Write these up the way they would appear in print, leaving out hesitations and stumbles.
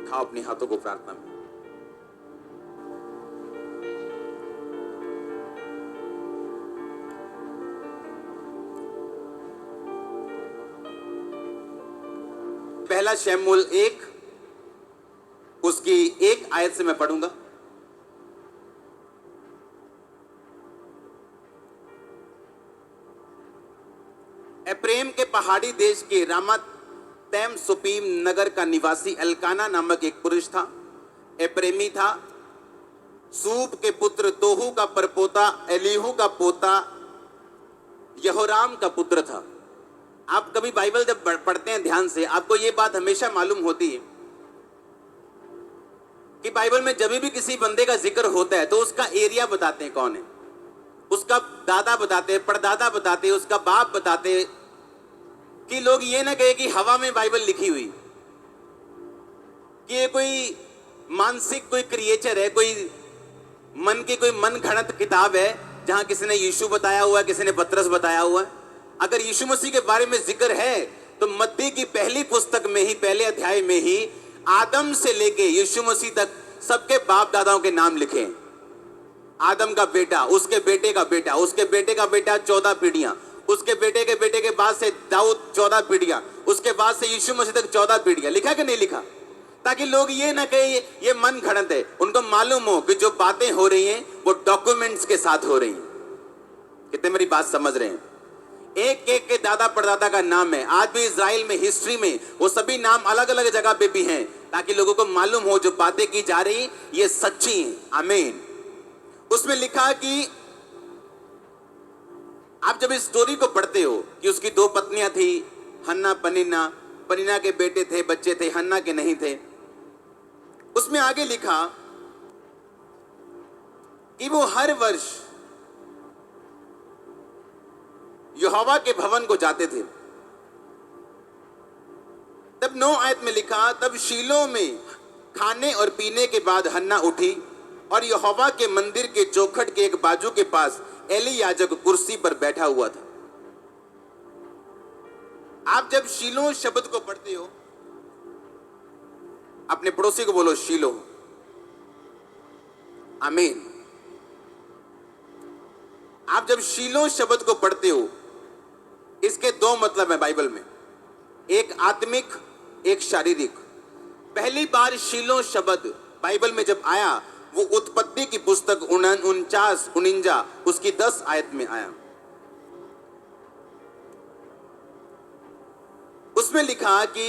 उठाओ अपने हाथों को प्रार्थना में। पहला शमूएल 1 उसकी 1 आयत से मैं पढ़ूंगा। एप्रेम के पहाड़ी देश के रामातैम सुपीम नगर का निवासी एल्काना नामक एक पुरुष था। एप्रेमी था। सूब के पुत्र तोहू का परपोता एलीहू का पोता यहोराम का पुत्र था। आप कभी बाइबल जब पढ़ते हैं ध्यान से, आपको यह बात हमेशा मालूम होती है कि बाइबल में जब भी किसी बंदे का जिक्र होता है तो उसका एरिया बताते हैं कौन है, उसका दादा बताते हैं, परदादा बताते हैं, उसका बाप बताते हैं, कि लोग ये ना कहे कि हवा में बाइबल लिखी हुई, कि ये कोई मानसिक कोई क्रिएचर है, कोई मन की कोई मन घड़त किताब है जहां किसी ने यीशु बताया हुआ है, किसी ने पतरस बताया हुआ है। अगर यीशु मसीह के बारे में जिक्र है तो मत्ती की पहली पुस्तक में ही, पहले अध्याय में ही आदम से लेके यीशु मसीह तक सबके बाप दादाओं के नाम लिखे हैं। आदम का बेटा, उसके बेटे का बेटा, उसके बेटे का बेटा 14 पीढ़ियां, उसके बेटे के बाद से दाऊद 14 पीढ़ियां, उसके बाद से यीशु मसीह तक 14 पीढ़ियां। लिखा कि नहीं लिखा? ताकि लोग ये ना कहे ये मन घड़त है, उनको मालूम हो कि जो बातें हो रही हैं वो डॉक्यूमेंट्स के साथ हो रही हैं। कितने मेरी बात समझ रहे हैं? एक एक के दादा परदादा का नाम है। आज भी इजराइल में, हिस्ट्री में वो सभी नाम अलग अलग जगह पे भी हैं, ताकि लोगों को मालूम हो जो बातें की जा रही ये सच्ची हैं। आमीन। उसमें लिखा कि आप जब इस स्टोरी को पढ़ते हो कि उसकी 2 पत्नियां थी, हन्ना पनीना, पनीना के बेटे थे, बच्चे थे, हन्ना के नहीं थे। उसमें आगे लिखा कि वो हर वर्ष यहोवा के भवन को जाते थे। तब 9 आयत में लिखा, तब शीलो में खाने और पीने के बाद हन्ना उठी और यहोवा के मंदिर के चौखट के एक बाजू के पास एली याजक कुर्सी पर बैठा हुआ था। आप जब शीलो शब्द को पढ़ते हो, अपने पड़ोसी को बोलो शीलो। आमीन। आप जब शीलो शब्द को पढ़ते हो, इसके 2 मतलब है बाइबल में, एक आत्मिक, एक शारीरिक। पहली बार शीलो शब्द बाइबल में जब आया वो उत्पत्ति की पुस्तक 49 उसकी 10 आयत में आया। उसमें लिखा कि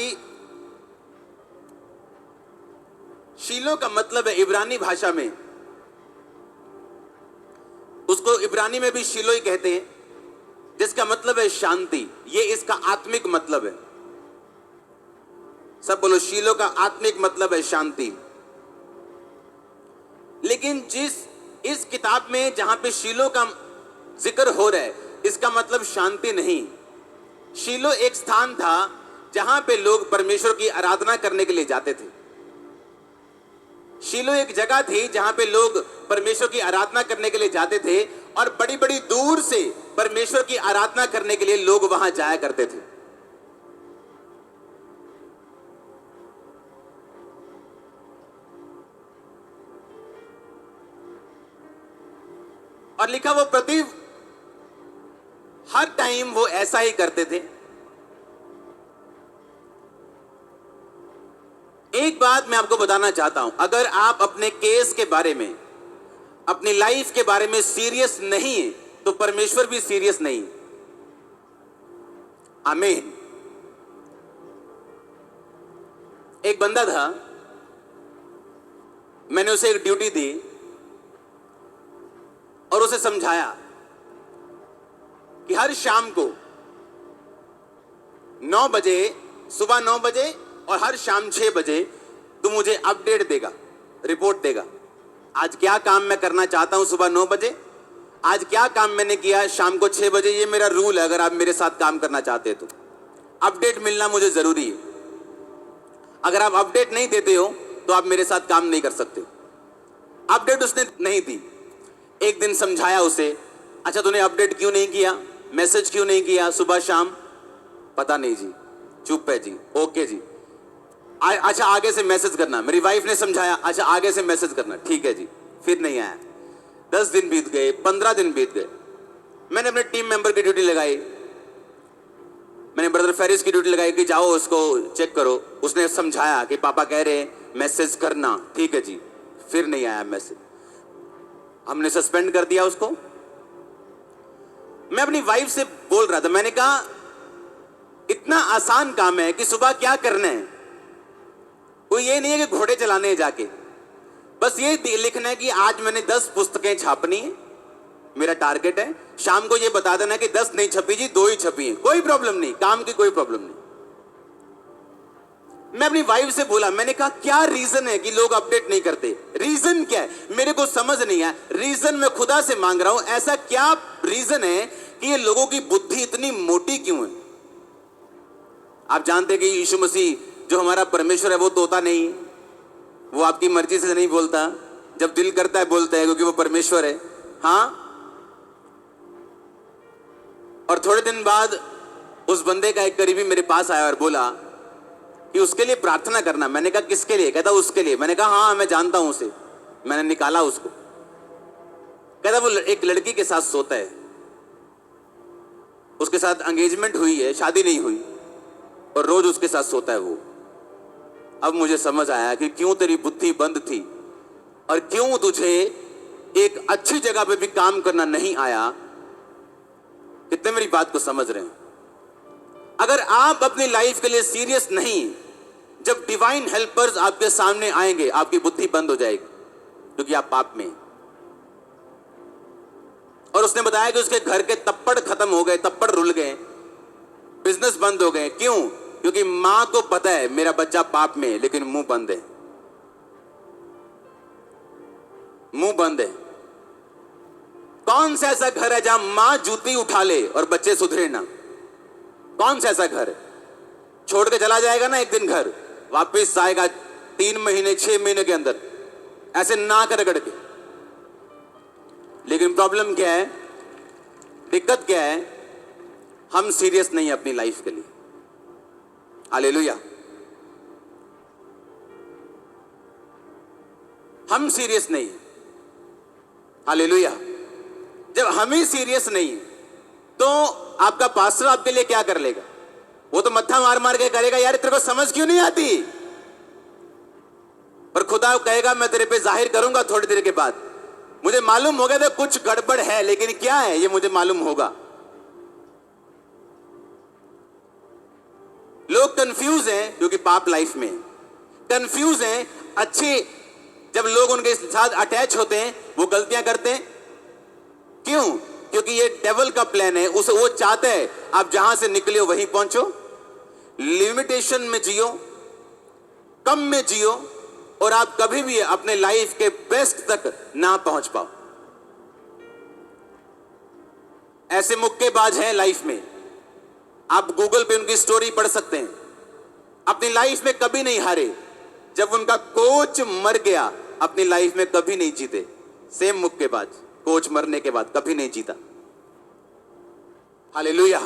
शीलो का मतलब है इब्रानी भाषा में, उसको इब्रानी में भी शीलो ही कहते हैं, जिसका मतलब है शांति। ये इसका आत्मिक मतलब है। सब बोलो, शीलो का आत्मिक मतलब है शांति। लेकिन इस किताब में जहां पे शीलो का जिक्र हो रहा है, इसका मतलब शांति नहीं। शीलो एक स्थान था जहां पे लोग परमेश्वर की आराधना करने के लिए जाते थे। शीलो एक जगह थी जहां पे लोग परमेश्वर की आराधना करने के लिए जाते थे, और बड़ी बड़ी दूर से परमेश्वर की आराधना करने के लिए लोग वहां जाया करते थे। और लिखा वो हर टाइम वो ऐसा ही करते थे। एक बात मैं आपको बताना चाहता हूं, अगर आप अपने केस के बारे में, अपनी लाइफ के बारे में सीरियस नहीं है तो परमेश्वर भी सीरियस नहीं। आमीन। एक बंदा था, मैंने उसे एक ड्यूटी दी और उसे समझाया कि हर शाम को 9 बजे, सुबह 9 बजे और हर शाम 6 बजे तू मुझे अपडेट देगा, रिपोर्ट देगा। आज क्या काम मैं करना चाहता हूं सुबह 9 बजे, आज क्या काम मैंने किया शाम को 6 बजे। ये मेरा रूल है, अगर आप मेरे साथ काम करना चाहते हो तो अपडेट मिलना मुझे जरूरी है। अगर आप अपडेट नहीं देते हो तो आप मेरे साथ काम नहीं कर सकते। अपडेट उसने नहीं दी। एक दिन समझाया उसे, अच्छा तूने अपडेट क्यों नहीं किया, मैसेज क्यों नहीं किया सुबह शाम? पता नहीं जी, चुप है जी, ओके जी। अच्छा आगे से मैसेज करना। मेरी वाइफ ने समझाया, अच्छा आगे से मैसेज करना, ठीक है जी। फिर नहीं आया। 10 दिन बीत गए, 15 दिन बीत गए। मैंने अपने टीम मेंबर की ड्यूटी लगाई, मैंने ब्रदर फेरिस की ड्यूटी लगाई कि जाओ उसको चेक करो। उसने समझाया कि पापा कह रहे मैसेज करना, ठीक है जी। फिर नहीं आया मैसेज, हमने सस्पेंड कर दिया उसको। मैं अपनी वाइफ से बोल रहा था, मैंने कहा इतना आसान काम है कि सुबह क्या करना है, कोई ये नहीं है कि घोड़े चलाने हैं जाके, बस ये लिखना है कि आज मैंने 10 पुस्तकें छापनी है, मेरा टारगेट है। शाम को ये बता देना कि 10 नहीं छपी जी, 2 ही छपी हैं, कोई प्रॉब्लम नहीं, काम की कोई प्रॉब्लम नहीं। मैं अपनी वाइफ से बोला, मैंने कहा क्या रीजन है कि लोग अपडेट नहीं करते, रीजन क्या है, मेरे को समझ नहीं आया। रीजन मैं खुदा से मांग रहा हूं, ऐसा क्या रीजन है कि ये लोगों की बुद्धि इतनी मोटी क्यों है। आप जानते हैं कि यीशु मसीह जो हमारा परमेश्वर है वो तोता नहीं, वो आपकी मर्जी से नहीं बोलता, जब दिल करता है बोलता है, क्योंकि वो परमेश्वर है। हाँ, और थोड़े दिन बाद उस बंदे का एक करीबी मेरे पास आया और बोला कि उसके लिए प्रार्थना करना। मैंने कहा किसके लिए? कहता उसके लिए। मैंने कहा हाँ मैं जानता हूं उसे। मैंने निकाला उसको। कहता वो एक लड़की के साथ सोता है, उसके साथ एंगेजमेंट हुई है, शादी नहीं हुई, और रोज उसके साथ सोता है वो। अब मुझे समझ आया कि क्यों तेरी बुद्धि बंद थी और क्यों तुझे एक अच्छी जगह पे भी काम करना नहीं आया। कितने मेरी बात को समझ रहे हैं? अगर आप अपनी लाइफ के लिए सीरियस नहीं, जब डिवाइन हेल्पर्स आपके सामने आएंगे आपकी बुद्धि बंद हो जाएगी, क्योंकि आप पाप में। और उसने बताया कि उसके घर के तप्पड़ खत्म हो गए, तप्पड़ रुल गए, बिजनेस बंद हो गए। क्यों? क्योंकि मां को पता है मेरा बच्चा पाप में है, लेकिन मुंह बंद है, मुंह बंद है। कौन सा ऐसा घर है जहां मां जूती उठा ले और बच्चे सुधरे ना? कौन सा ऐसा घर है? छोड़ के चला जाएगा ना एक दिन घर, वापस आएगा 3 महीने 6 महीने के अंदर ऐसे नाक रगड़ के। लेकिन प्रॉब्लम क्या है, दिक्कत क्या है? हम सीरियस नहीं है अपनी लाइफ के लिए। हालेलुया। हम सीरियस नहीं है। हालेलुया। जब हम ही सीरियस नहीं है तो आपका पास्टर आपके लिए क्या कर लेगा? वो तो मत्था मार मार के करेगा, यार तेरे को समझ क्यों नहीं आती? पर खुदा कहेगा मैं तेरे पे जाहिर करूंगा थोड़ी देर के बाद। मुझे मालूम हो गया था कुछ गड़बड़ है, लेकिन क्या है ये मुझे मालूम होगा। लोग कंफ्यूज हैं क्योंकि पाप लाइफ में कंफ्यूज हैं। अच्छे जब लोग उनके साथ अटैच होते हैं वो गलतियां करते हैं। क्यों? क्योंकि ये डेविल का प्लान है। उसे वो चाहता है आप जहां से निकले हो वहीं पहुंचो, लिमिटेशन में जियो, कम में जियो, और आप कभी भी अपने लाइफ के बेस्ट तक ना पहुंच पाओ। ऐसे मुक्केबाज हैं लाइफ में, आप गूगल पे उनकी स्टोरी पढ़ सकते हैं। अपनी लाइफ में कभी नहीं हारे। जब उनका कोच मर गया अपनी लाइफ में कभी नहीं जीते। सेम मुक्केबाज कोच मरने के बाद कभी नहीं जीता। हालेलुया।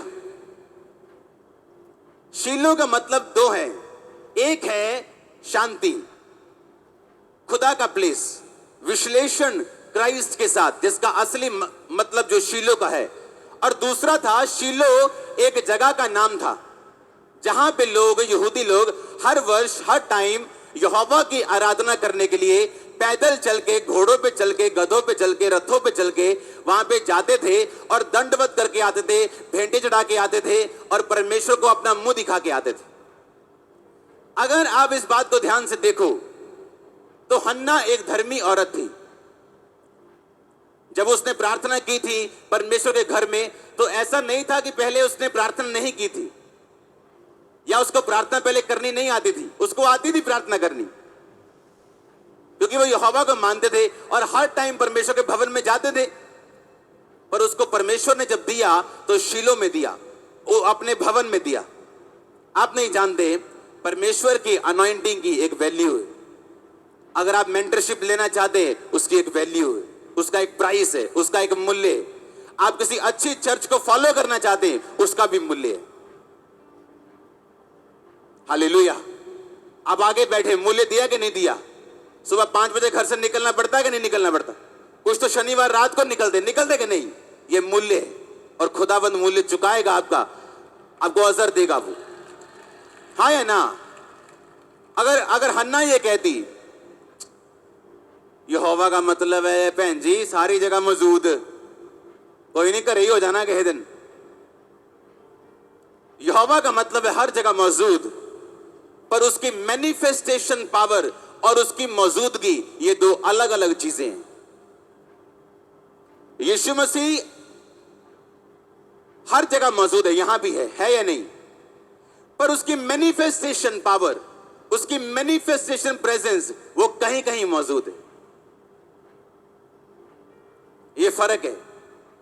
शीलो का मतलब 2 है। एक है शांति, खुदा का प्लेस, विश्लेषण क्राइस्ट के साथ, जिसका असली मतलब जो शीलो का है। और दूसरा था, शीलो एक जगह का नाम था जहां पे लोग, यहूदी लोग हर वर्ष हर टाइम यहोवा की आराधना करने के लिए पैदल चल के, घोड़ों पे चल के, गधों पे चल के, रथों पे चल के वहां पे जाते थे और दंडवत करके आते थे, भेंटे चढ़ा के आते थे और परमेश्वर को अपना मुंह दिखा के आते थे। अगर आप इस बात को ध्यान से देखो तो हन्ना एक धर्मी औरत थी। जब उसने प्रार्थना की थी परमेश्वर के घर में, तो ऐसा नहीं था कि पहले उसने प्रार्थना नहीं की थी या उसको प्रार्थना पहले करनी नहीं आती थी। उसको आती थी प्रार्थना करनी, क्योंकि वो यहोवा को मानते थे और हर टाइम परमेश्वर के भवन में जाते थे। पर उसको परमेश्वर ने जब दिया तो शीलो में दिया, वो अपने भवन में दिया। आप नहीं जानते, परमेश्वर की अनॉइंटिंग की एक वैल्यू है। अगर आप मेंटरशिप लेना चाहते हैं उसकी एक वैल्यू है, उसका एक प्राइस है, उसका एक मूल्य है। आप किसी अच्छी चर्च को फॉलो करना चाहते हैं उसका भी मूल्य है। हालेलुया। अब आगे बैठे, मूल्य दिया कि नहीं दिया? सुबह 5 बजे घर से निकलना पड़ता है कि नहीं निकलना पड़ता? कुछ तो शनिवार रात को निकलते कि नहीं? ये मूल्य है, और खुदाबंद मूल्य चुकाएगा आपका, आपको अजर देगा वो। हाँ या ना? अगर हन्ना ये कहती यहोवा का मतलब है भैन जी सारी जगह मौजूद, कोई नहीं करे ही हो जाना कहे दिन। यहोवा का मतलब है हर जगह मौजूद, पर उसकी मैनिफेस्टेशन पावर और उसकी मौजूदगी ये दो अलग अलग चीजें हैं। यीशु मसीह हर जगह मौजूद है, यहां भी है या नहीं? पर उसकी मैनिफेस्टेशन पावर, उसकी मैनिफेस्टेशन प्रेजेंस वो कहीं कहीं मौजूद है। ये फर्क है।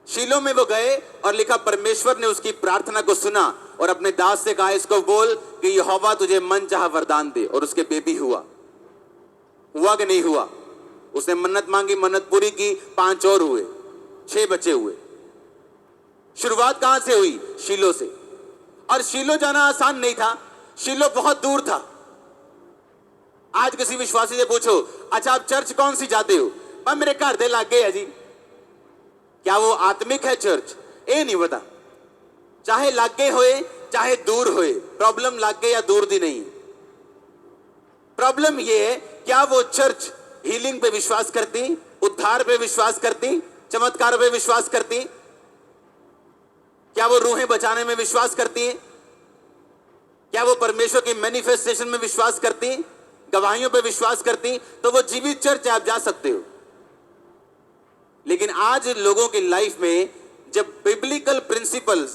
शीलो में वो गए और लिखा परमेश्वर ने उसकी प्रार्थना को सुना और अपने दास से कहा इसको बोल कि यहोवा तुझे मन चाहा वरदान दे, और उसके बेबी हुआ कि नहीं हुआ? उसने मन्नत मांगी, मन्नत पूरी की, 5 और हुए, 6 बच्चे हुए। शुरुआत कहां से हुई? शीलो से। और शीलो जाना आसान नहीं था, शीलो बहुत दूर था। आज किसी विश्वासी से पूछो अच्छा आप चर्च कौन सी जाते हो? पर मेरे घर दे लागे है जी। क्या वो आत्मिक है चर्च? ये नहीं पता। चाहे लागे होए चाहे दूर होए, प्रॉब्लम लागे या दूर दी नहीं। प्रॉब्लम ये है क्या वो चर्च हीलिंग पे विश्वास करती, उद्धार पे विश्वास करती, चमत्कार पे विश्वास करती? क्या वो रूहें बचाने में विश्वास करती है? क्या वो परमेश्वर की मैनिफेस्टेशन में विश्वास करती, गवाहियों पे विश्वास करती? तो वो जीवित चर्च आप जा सकते हो। लेकिन आज लोगों की लाइफ में जब बिब्लिकल प्रिंसिपल्स,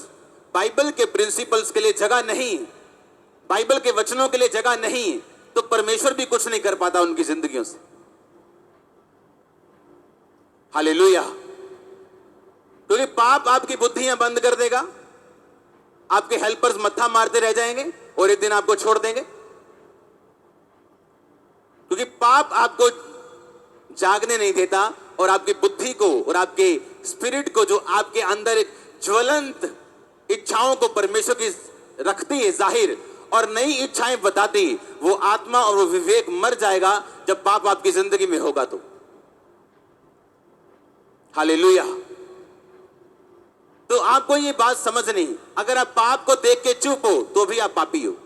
बाइबल के प्रिंसिपल्स के लिए जगह नहीं, बाइबल के वचनों के लिए जगह नहीं, तो परमेश्वर भी कुछ नहीं कर पाता उनकी जिंदगियों से। हालेलुया। क्योंकि पाप आपकी बुद्धियां बंद कर देगा, आपके हेल्पर्स मत्था मारते रह जाएंगे और एक दिन आपको छोड़ देंगे। क्योंकि पाप आपको जागने नहीं देता और आपकी बुद्धि को और आपके स्पिरिट को, जो आपके अंदर एक ज्वलंत इच्छाओं को परमेश्वर की रखती है जाहिर और नई इच्छाएं बताती, वो आत्मा और वो विवेक मर जाएगा जब पाप आपकी जिंदगी में होगा तो। हालेलुया। तो आपको ये बात समझनी, अगर आप पाप को देख के चुप हो तो भी आप पापी हो।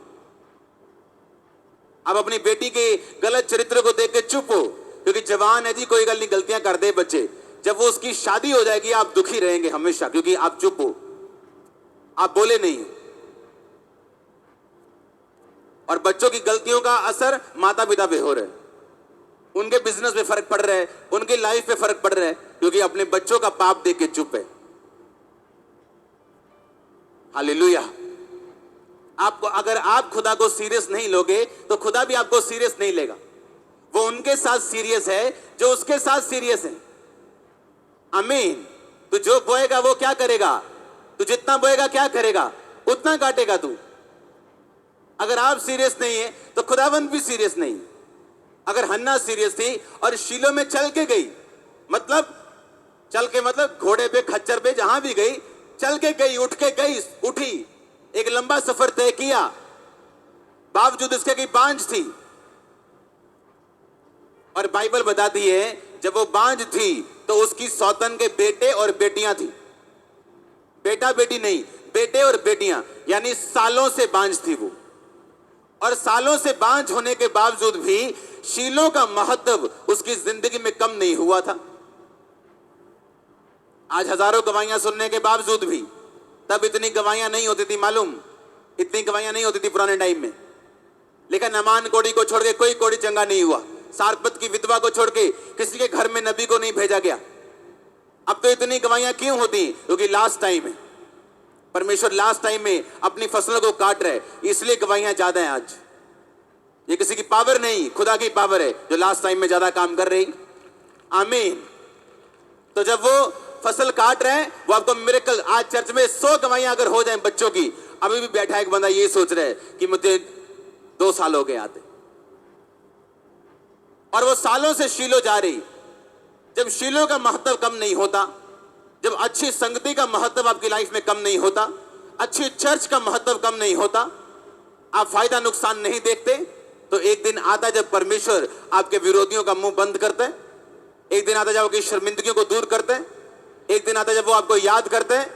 आप अपनी बेटी के गलत चरित्र को देख के चुप हो क्योंकि जवान है जी, कोई गल नहीं, गलतियां कर दे बच्चे। जब वो उसकी शादी हो जाएगी आप दुखी रहेंगे हमेशा, क्योंकि आप चुप हो, आप बोले नहीं। और बच्चों की गलतियों का असर माता पिता पे हो रहा है, उनके बिजनेस पे फर्क पड़ रहा है, उनकी लाइफ पे फर्क पड़ रहा है, क्योंकि अपने बच्चों का पाप देख के चुप है। हालेलुया। आपको, अगर आप खुदा को सीरियस नहीं लोगे तो खुदा भी आपको सीरियस नहीं लेगा। वो उनके साथ सीरियस है जो उसके साथ सीरियस है। आमीन। तू जो बोएगा वो क्या करेगा? तू जितना बोएगा क्या करेगा? उतना काटेगा तू। अगर आप सीरियस नहीं है तो खुदावंद भी सीरियस नहीं। अगर हन्ना सीरियस थी और शीलो में चल के गई, मतलब चल के मतलब घोड़े पे, खच्चर पे, जहां भी गई चल के गई, उठ के गई, उठी, एक लंबा सफर तय किया, बावजूद इसके की बांझ थी। और बाइबल बताती है जब वो बांझ थी तो उसकी सौतन के बेटे और बेटियां थी। बेटा बेटी नहीं, बेटे और बेटियां, यानी सालों से बांझ थी वो। और सालों से बांझ होने के बावजूद भी शीलो का महत्व उसकी जिंदगी में कम नहीं हुआ था। आज हजारों गवाहियां सुनने के बावजूद भी, तब इतनी गवाहियां नहीं होती थी, मालूम, इतनी गवाहियां नहीं होती थी पुराने टाइम में। लेकिन नमान कोड़ी को छोड़ के कोई कोड़ी चंगा नहीं हुआ। सारपत की विधवा को छोड़ के किसी के घर में नबी को नहीं भेजा गया। अब तो इतनी गवाहियां क्यों होती? क्योंकि लास्ट टाइम है, परमेश्वर लास्ट टाइम में अपनी फसलों को काट रहे, इसलिए गवाहियां ज्यादा हैं आज। ये किसी की पावर नहीं, खुदा की पावर है जो लास्ट टाइम में ज्यादा काम कर रही। आमीन। तो जब वो फसल काट रहे हैं, वो आपको मिरेकल, आज चर्च में 100 गवाहियां अगर हो जाएं बच्चों की, अभी भी बैठा एक बंदा ये सोच रहा है कि मुझे 2 साल हो गए आते, और वो सालों से शीलो जा रही। जब शीलो का महत्व कम नहीं होता, जब अच्छी संगति का महत्व आपकी लाइफ में कम नहीं होता, अच्छी चर्च का महत्व कम नहीं होता, आप फायदा नुकसान नहीं देखते, तो एक दिन आता जब परमेश्वर आपके विरोधियों का मुंह बंद करता है, एक दिन आता जब आपकी शर्मिंदगियों को दूर करता है, एक दिन आता जब वो आपको याद करते हैं,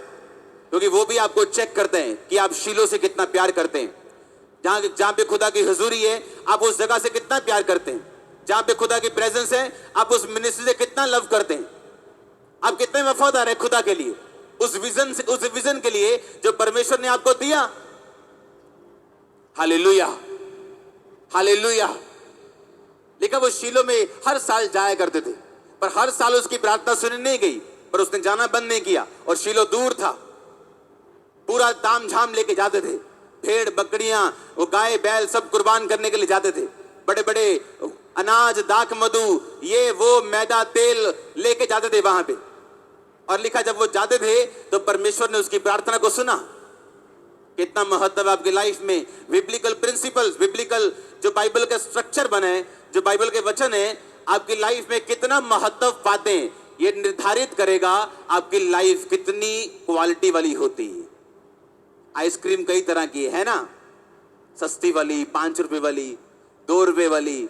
क्योंकि वो भी आपको चेक करते हैं कि आप शीलो से कितना प्यार करते हैं। जहां जहां पे खुदा की हुजूरी है, आप उस जगह से कितना प्यार करते हैं। जहां पे खुदा की प्रेजेंस है, आप उस मिनिस्ट्री से कितना लव करते हैं। आप कितने वफादार हैं खुदा के लिए, उस विजन के लिए जो परमेश्वर ने आपको दिया। Hallelujah, hallelujah. लेकिन वो शीलो में हर साल जाया करते थे, पर हर साल उसकी प्रार्थना सुनी नहीं गई, पर उसने जाना बंद नहीं किया। और शीलो दूर था, पूरा ताम झाम लेके जाते थे, भेड़ बकरियां, वो गाय बैल सब कुर्बान करने के लिए जाते थे। बड़े बड़े अनाज, दाख, मधु, ये वो मैदा, तेल लेके जाते थे वहां पे। और लिखा जब वो जाते थे तो परमेश्वर ने उसकी प्रार्थना को सुना। कितना महत्व है आपकी लाइफ में बिब्लिकल प्रिंसिपल्स, बिब्लिकल जो बाइबल का स्ट्रक्चर बना है, जो बाइबल के वचन है, आपकी लाइफ में कितना महत्व पाते हैं, ये निर्धारित करेगा आपकी लाइफ कितनी क्वालिटी वाली होती है। आइसक्रीम कई तरह की है ना, सस्ती वाली, 5 रुपए वाली, 2 रुपए वाली,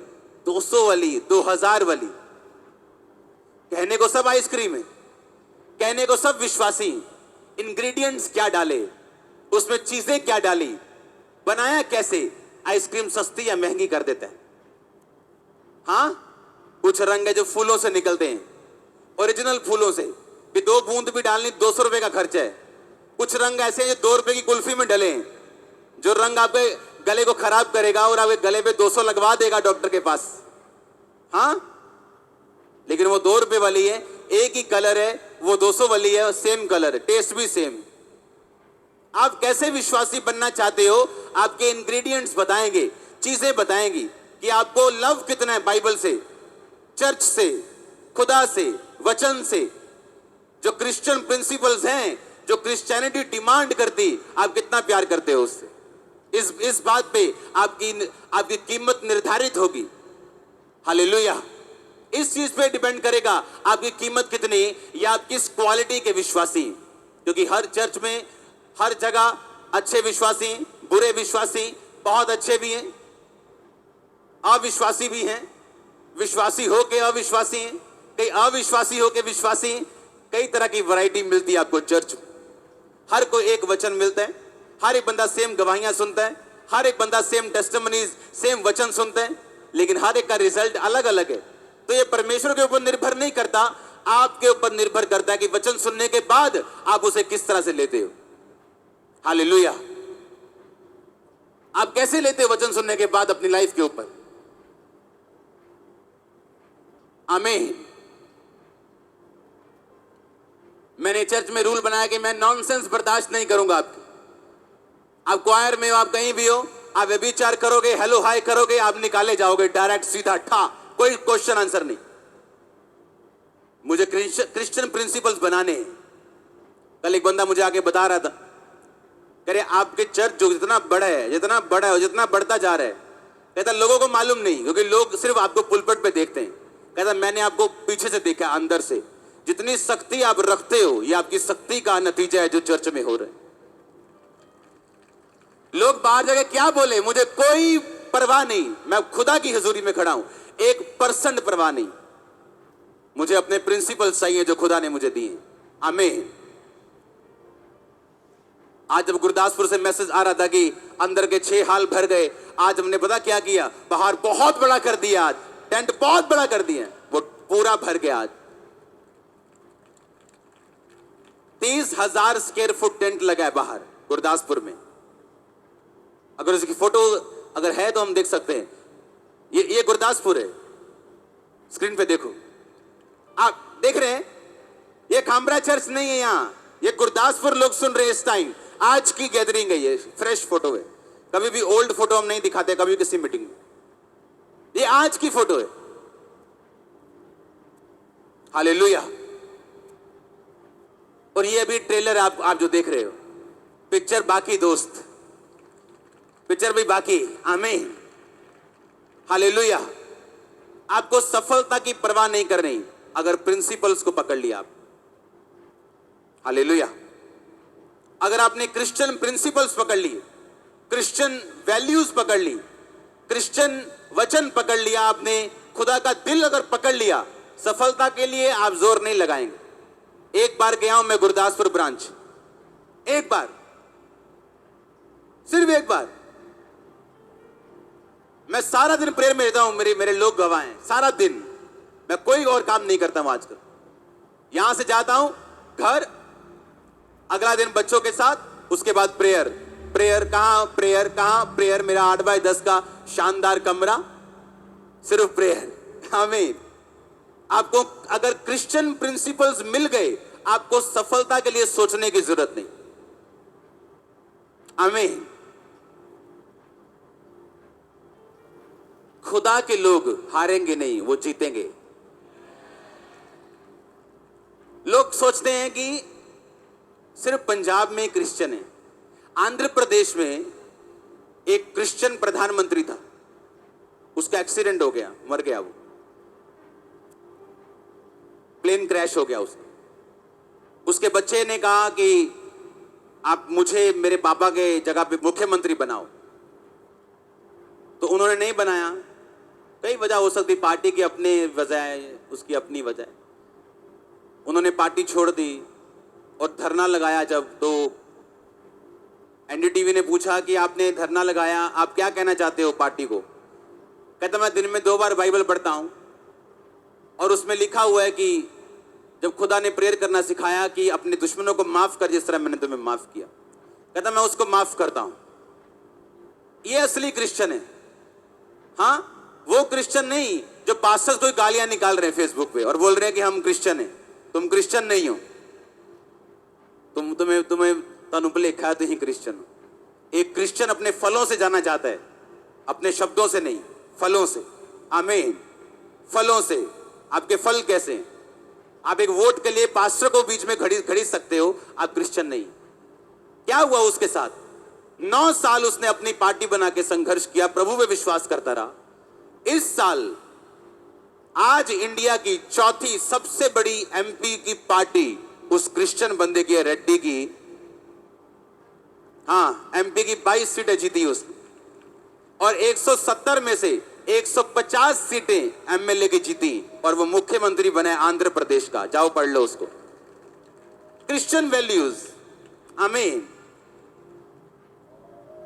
200 वाली, 2000 वाली। कहने को सब आइसक्रीम है, कहने को सब विश्वासी। इंग्रेडिएंट्स क्या डाले, उसमें चीजें क्या डाली, बनाया कैसे, आइसक्रीम सस्ती या महंगी कर देता है। हाँ, कुछ रंग है जो फूलों से निकलते हैं, ओरिजिनल फूलों से भी 2 बूंद भी डालनी 200 रुपए का खर्चा है। कुछ रंग ऐसे हैं जो 2 रुपए की कुल्फी में डले हैं, जो रंग आपके गले को खराब करेगा और आपके गले पे 200 लगवा देगा डॉक्टर के पास। हाँ, लेकिन वो 2 रुपए वाली है, एक ही कलर है, वो 200 वाली है, सेम कलर है, टेस्ट भी सेम। आप कैसे विश्वासी बनना चाहते हो, आपके इंग्रेडिएंट्स बताएंगे, चीजें बताएंगी कि आपको लव कितना है बाइबल से, चर्च से, खुदा से, वचन से। जो क्रिश्चियन प्रिंसिपल्स हैं, जो क्रिश्चियनिटी डिमांड करती, आप कितना प्यार करते हो उससे। इस बात पे आपकी कीमत निर्धारित होगी। हालेलुया। इस चीज पे डिपेंड करेगा आपकी कीमत कितनी, या आप किस क्वालिटी के विश्वासी। क्योंकि हर चर्च में, हर जगह अच्छे विश्वासी, बुरे विश्वासी, बहुत अच्छे भी हैं, अविश्वासी भी हैं, विश्वासी हो के अविश्वासी हैं, कई अविश्वासी हो के विश्वासी। कई तरह की वैरायटी मिलती है आपको चर्च में। हर को एक वचन मिलता है, हर एक बंदा सेम गवाहियां सुनता है, हर एक बंदा सेम टेस्टिमनीज, सेम वचन सुनता है, लेकिन हर एक का रिजल्ट अलग अलग है। तो ये परमेश्वर के ऊपर निर्भर नहीं करता, आपके ऊपर निर्भर करता है कि वचन सुनने के बाद आप उसे किस तरह से लेते हो। हालेलुया। आप कैसे लेते हो वचन सुनने के बाद अपनी लाइफ के ऊपर। आमीन। मैंने चर्च में रूल बनाया कि मैं नॉनसेंस बर्दाश्त नहीं करूंगा आपकी। आप क्वायर में हो, आप कहीं भी हो, आप व्यभिचार करोगे, हेलो हाय करोगे, आप निकाले जाओगे डायरेक्ट, सीधा ठा, कोई क्वेश्चन आंसर नहीं। मुझे क्रिश्चियन प्रिंसिपल्स बनाने हैं। कल एक बंदा मुझे आके बता रहा था, कह रहे आपके चर्च जो जितना बड़ा है, जितना बड़ा है, जितना बढ़ता जा रहा है, कहता लोगों को मालूम नहीं, क्योंकि लोग सिर्फ आपको पुलपट पे देखते हैं। कहता मैंने आपको पीछे से देखा, अंदर से। जितनी शक्ति आप रखते हो, ये आपकी शक्ति का नतीजा है जो चर्च में हो रहा है। लोग बाहर जाके क्या बोले, मुझे कोई परवाह नहीं, मैं खुदा की हुजूरी में खड़ा हूं, 1% परवाह नहीं। मुझे अपने प्रिंसिपल्स चाहिए जो खुदा ने मुझे दिए। आमीन। आज जब गुरदासपुर से मैसेज आ रहा था कि अंदर के 6 हाल भर गए, आज हमने पता क्या किया, बाहर बहुत बड़ा कर दिया, आज टेंट बहुत बड़ा कर दिया, वो पूरा भर गया। आज 30,000 स्क्वायर फुट टेंट लगा है बाहर गुरदासपुर में। अगर उसकी फोटो अगर है तो हम देख सकते हैं। ये गुरदासपुर है, स्क्रीन पे देखो, आप देख रहे हैं। ये खामरा चर्च नहीं है, यहां ये गुरदासपुर लोग सुन रहे हैं इस टाइम। आज की गैदरिंग है, ये फ्रेश फोटो है। कभी भी ओल्ड फोटो हम नहीं दिखाते, कभी किसी मीटिंग में। ये आज की फोटो है। हालेलुया। और ये अभी ट्रेलर आप जो देख रहे हो, पिक्चर बाकी दोस्त, पिक्चर भी बाकी। आमीन। हालेलुया। आपको सफलता की परवाह नहीं करनी अगर प्रिंसिपल्स को पकड़ लिया आप। हालेलुया। अगर आपने क्रिश्चियन प्रिंसिपल्स पकड़ लिए, क्रिश्चियन वैल्यूज पकड़ ली, क्रिश्चियन वचन पकड़ लिया आपने, खुदा का दिल अगर पकड़ लिया, सफलता के लिए आप जोर नहीं लगाएंगे। एक बार गया हूं मैं गुरदासपुर ब्रांच, एक बार, सिर्फ एक बार। मैं सारा दिन प्रेयर में रहता हूं, मेरे लोग गवाह हैं, सारा दिन मैं कोई और काम नहीं करता हूं आजकल। यहां से जाता हूं घर, अगला दिन बच्चों के साथ, उसके बाद प्रेयर। प्रेयर कहां, प्रेयर कहां, प्रेयर मेरा 8x10 का शानदार कमरा, सिर्फ प्रेयर। आमीन। आपको अगर क्रिश्चियन प्रिंसिपल्स मिल गए, आपको सफलता के लिए सोचने की जरूरत नहीं। आमीन। खुदा के लोग हारेंगे नहीं, वो जीतेंगे। लोग सोचते हैं कि सिर्फ पंजाब में क्रिश्चियन है। आंध्र प्रदेश में एक क्रिश्चियन प्रधानमंत्री था, उसका एक्सीडेंट हो गया, मर गया वो, प्लेन क्रैश हो गया उसका। उसके बच्चे ने कहा कि आप मुझे मेरे पापा के जगह पे मुख्यमंत्री बनाओ, तो उन्होंने नहीं बनाया। कई वजह हो सकती, पार्टी की अपनी वजह है, उसकी अपनी वजह है। उन्होंने पार्टी छोड़ दी और धरना लगाया। जब तो एनडीटीवी ने पूछा कि आपने धरना लगाया, आप क्या कहना चाहते हो पार्टी को? कहता मैं दिन में 2 बार बाइबल पढ़ता हूं और उसमें लिखा हुआ है कि जब खुदा ने प्रेयर करना सिखाया कि अपने दुश्मनों को माफ कर जिस तरह मैंने तुम्हें माफ किया, कहता मैं उसको माफ करता हूं। ये असली क्रिश्चियन है। हाँ, वो क्रिश्चियन नहीं जो पास्टर्स को गालियां निकाल रहे हैं फेसबुक पे और बोल रहे हैं कि हम क्रिश्चियन हैं। तुम क्रिश्चियन नहीं हो, तुम्हें तनुपले लिखा है तो ही क्रिश्चियन हो। एक क्रिश्चियन अपने फलों से जाना जाता है, अपने शब्दों से नहीं, फलों से। आमीन। फलों से। आपके फल कैसे हैं? आप एक वोट के लिए पास्टर को बीच में खड़ी सकते हो, आप क्रिश्चियन नहीं। क्या हुआ उसके साथ? 9 साल उसने अपनी पार्टी बना के संघर्ष किया, प्रभु में विश्वास करता रहा। इस साल आज इंडिया की चौथी सबसे बड़ी एमपी की पार्टी उस क्रिश्चियन बंदे की है, रेड्डी की। हाँ, एमपी की 22 सीटें जीती उसने और 170 में से 150 सीटें एमएलए की जीती और वो मुख्यमंत्री बने आंध्र प्रदेश का। जाओ पढ़ लो उसको। Christian values. आमीन।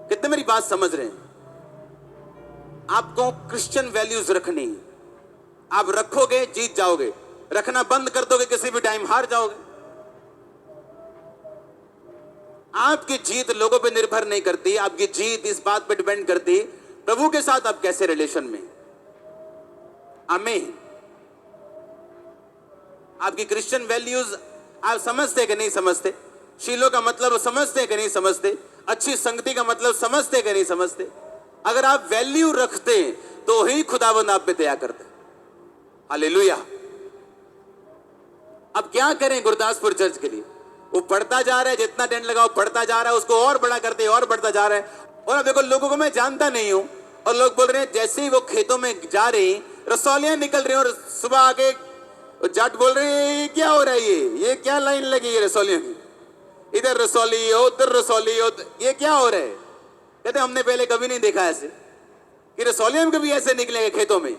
कितने मेरी बात समझ रहे हैं? आपको क्रिश्चियन वैल्यूज रखनी है। आप रखोगे जीत जाओगे, रखना बंद कर दोगे किसी भी टाइम हार जाओगे। आपकी जीत लोगों पे निर्भर नहीं करती, आपकी जीत इस बात पे डिपेंड करती प्रभु के साथ आप कैसे रिलेशन में। आमीन। आपकी क्रिश्चियन वैल्यूज आप समझते कि नहीं समझते? शीलो का मतलब समझते कि नहीं समझते? अच्छी संगति का मतलब समझते कि नहीं समझते? अगर आप वैल्यू रखते तो ही खुदाबंद आप पे दया करते। हालेलुया। अब क्या करें गुरदासपुर चर्च के लिए? वो बढ़ता जा रहा है, जितना टेंट लगाओ बढ़ता जा रहा है, उसको और बड़ा करते और बढ़ता जा रहा है। और अब देखो, लोगों को मैं जानता नहीं हूं और लोग बोल रहे हैं जैसे ही वो खेतों में जा रहे हैं, रसौलियां निकल रही हैं और सुबह आके जट बोल रहे हैं ये क्या हो रहा है, ये क्या लाइन लगी है रसौलियों की, इधर रसौली उधर रसौली, ये क्या हो रहा है? कहते हमने पहले कभी नहीं देखा ऐसे कि रसौलियों में कभी ऐसे निकलेंगे खेतों में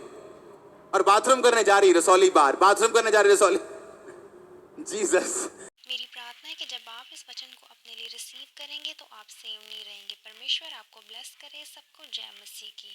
और बाथरूम करने जा रही रसौली बाहर, बाथरूम करने जा रही रसौली। जीसस। मेरी प्रार्थना है कि जब आप इस वचन को अपने लिए रिसीव करेंगे तो आप सेव नहीं रहेंगे। परमेश्वर आपको ब्लेस करे। सबको जय मसीह की।